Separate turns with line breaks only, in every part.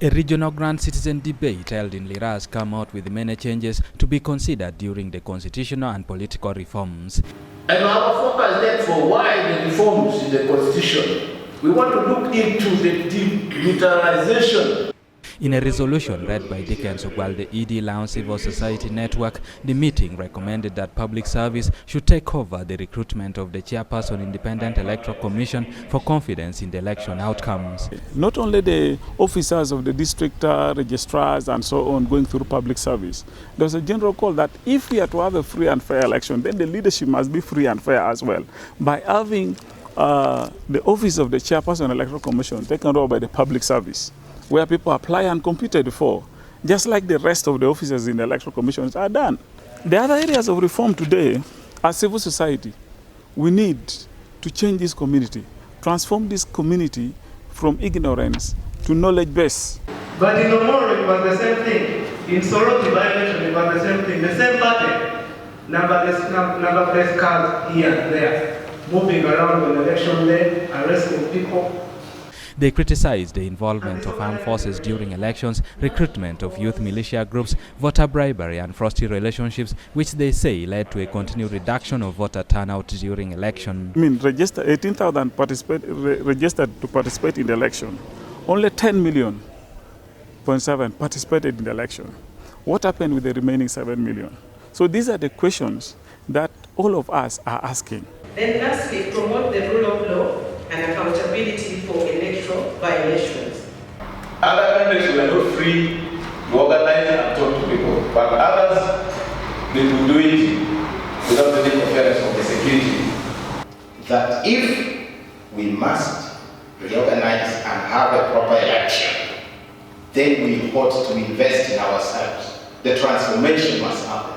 A regional grand citizen debate held in Lira has come out with many changes to be considered during the constitutional and political reforms.
And our focus then for why the reforms in the constitution. We want to look into the demilitarization.
In a resolution read by Dickens Ogwal, the ED Lounge Civil Society Network, the meeting recommended that public service should take over the recruitment of the Chairperson Independent Electoral Commission for confidence in the election outcomes.
Not only the officers of the district registrars and so on going through public service, there was a general call that if we are to have a free and fair election, then the leadership must be free and fair as well. By having the office of the Chairperson Electoral Commission taken over by the public service, where people apply and competed for, just like the rest of the officers in the electoral commissions are done. The other areas of reform today are civil society. We need to change this community, transform this community from ignorance to knowledge base.
But in Omoro it was the same thing. In Soroti violation it was the same thing. The same pattern. Number place cars here and there, moving around on election day, arresting people.
They criticized the involvement of armed forces during elections, recruitment of youth militia groups, voter bribery and frosty relationships, which they say led to a continued reduction of voter turnout during election.
18,000 registered to participate in the election. Only 10 million participated in the election. What happened with the remaining 7 million? So these are the questions that all of us are asking.
Then lastly, promote the rule of law and accountability for electoral violations.
Other countries were not free to organize and talk to people, but others, they will do it without the interference of the security.
That if we must reorganize and have a proper election, then we ought to invest in ourselves. The transformation must happen.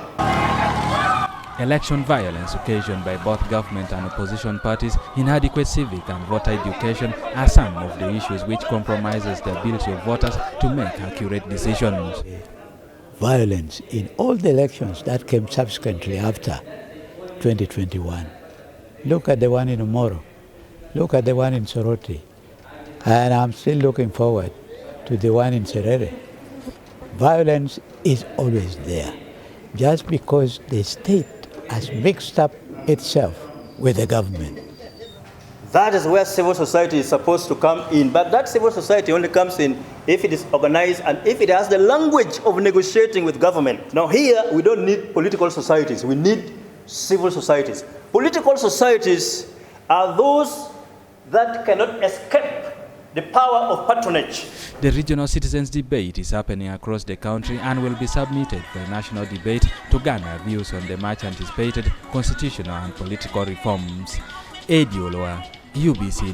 Election violence occasioned by both government and opposition parties, inadequate civic and voter education are some of the issues which compromises the ability of voters to make accurate decisions.
Violence in all the elections that came subsequently after 2021. Look at the one in Omoro, look at the one in Soroti, and I'm still looking forward to the one in Serere. Violence is always there, just because the state has mixed up itself with the government.
That is where civil society is supposed to come in, but that civil society only comes in if it is organized and if it has the language of negotiating with government. Now here, we don't need political societies, we need civil societies. Political societies are those that cannot escape the power of patronage.
The regional citizens debate is happening across the country and will be submitted for a national debate to garner views on the much anticipated constitutional and political reforms. Edioloa, UBC